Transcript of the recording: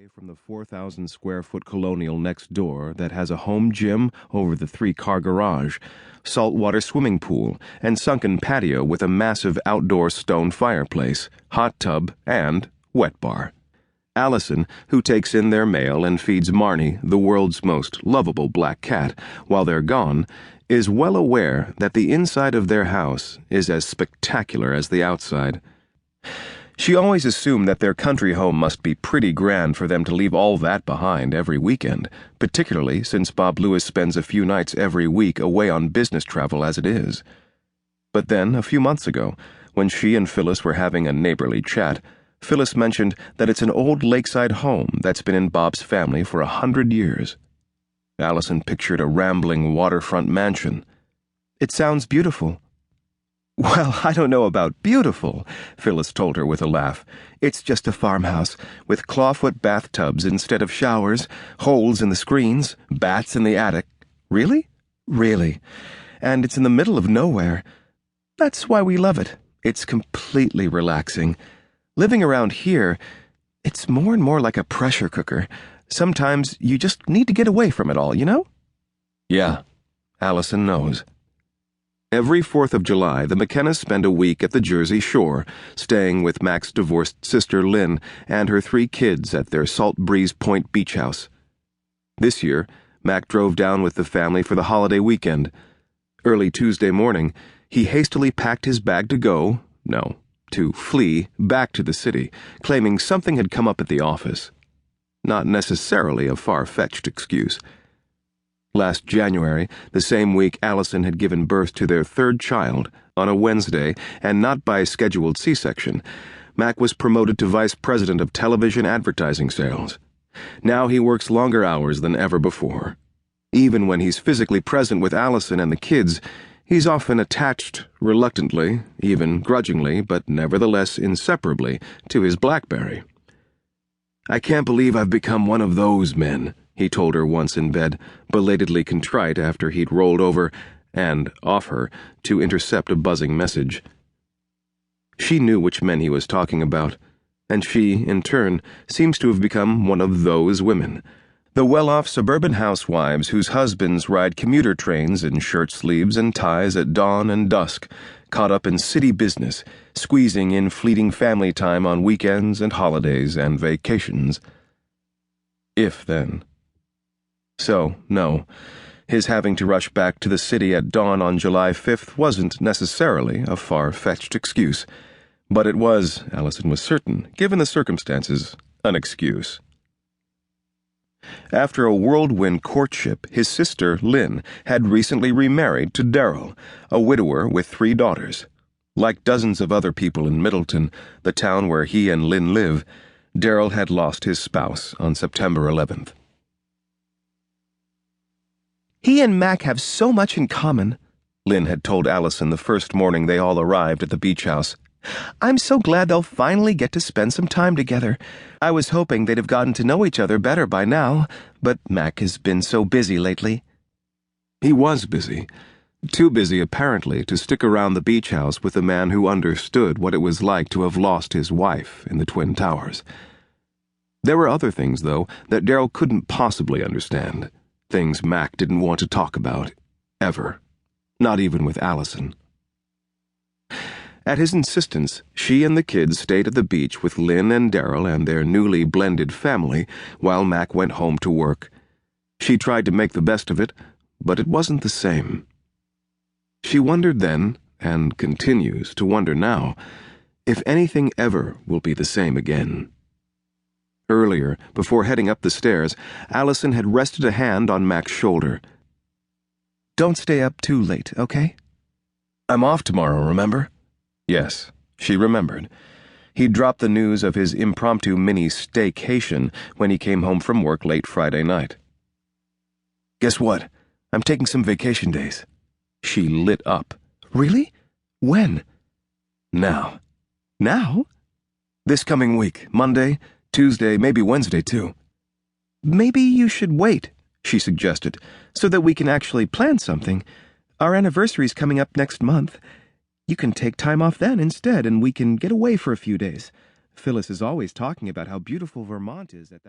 from the 4,000-square-foot colonial next door that has a home gym over the 3-car garage, saltwater swimming pool, and sunken patio with a massive outdoor stone fireplace, hot tub, and wet bar. Allison, who takes in their mail and feeds Marnie, the world's most lovable black cat, while they're gone, is well aware that the inside of their house is as spectacular as the outside. She always assumed that their country home must be pretty grand for them to leave all that behind every weekend, particularly since Bob Lewis spends a few nights every week away on business travel as it is. But then, a few months ago, when she and Phyllis were having a neighborly chat, Phyllis mentioned that it's an old lakeside home that's been in Bob's family for 100 years. Allison pictured a rambling waterfront mansion. "It sounds beautiful." "Well, I don't know about beautiful," Phyllis told her with a laugh. "It's just a farmhouse, with clawfoot bathtubs instead of showers, holes in the screens, bats in the attic." "Really?" "Really. And it's in the middle of nowhere. That's why we love it. It's completely relaxing. Living around here, it's more and more like a pressure cooker. Sometimes you just need to get away from it all, you know?" "Yeah," Allison knows. Every 4th of July, the McKennas spend a week at the Jersey Shore, staying with Mack's divorced sister Lynn and her 3 kids at their Salt Breeze Point beach house. This year, Mack drove down with the family for the holiday weekend. Early Tuesday morning, he hastily packed his bag to flee back to the city, claiming something had come up at the office. Not necessarily a far-fetched excuse. Last January, the same week Allison had given birth to their 3rd child, on a Wednesday, and not by scheduled C-section, Mack was promoted to vice president of television advertising sales. Now he works longer hours than ever before. Even when he's physically present with Allison and the kids, he's often attached, reluctantly, even grudgingly, but nevertheless inseparably, to his BlackBerry. "I can't believe I've become one of those men," he told her once in bed, belatedly contrite after he'd rolled over and off her to intercept a buzzing message. She knew which men he was talking about, and she, in turn, seems to have become one of those women. The well-off suburban housewives whose husbands ride commuter trains in shirt sleeves and ties at dawn and dusk, caught up in city business, squeezing in fleeting family time on weekends and holidays and vacations. If then. So, no, his having to rush back to the city at dawn on July 5th wasn't necessarily a far-fetched excuse, but it was, Allison was certain, given the circumstances, an excuse. After a whirlwind courtship, his sister, Lynn, had recently remarried to Darryl, a widower with 3 daughters. Like dozens of other people in Middleton, the town where he and Lynn live, Darryl had lost his spouse on September 11th. "He and Mack have so much in common," Lynn had told Allison the first morning they all arrived at the beach house. "I'm so glad they'll finally get to spend some time together. I was hoping they'd have gotten to know each other better by now, but Mack has been so busy lately." He was busy. Too busy, apparently, to stick around the beach house with a man who understood what it was like to have lost his wife in the Twin Towers. There were other things, though, that Darryl couldn't possibly understand. Things Mack didn't want to talk about, ever. Not even with Allison. At his insistence, she and the kids stayed at the beach with Lynn and Darryl and their newly blended family while Mack went home to work. She tried to make the best of it, but it wasn't the same. She wondered then, and continues to wonder now, if anything ever will be the same again. Earlier, before heading up the stairs, Allison had rested a hand on Mack's shoulder. "Don't stay up too late, okay?" "I'm off tomorrow, remember?" Yes, she remembered. He'd dropped the news of his impromptu mini-staycation when he came home from work late Friday night. "Guess what? I'm taking some vacation days." She lit up. "Really? When?" "Now." "Now?" "This coming week, Monday, Tuesday, maybe Wednesday, too." "Maybe you should wait," she suggested, "so that we can actually plan something. Our anniversary's coming up next month. You can take time off then instead, and we can get away for a few days. Phyllis is always talking about how beautiful Vermont is at that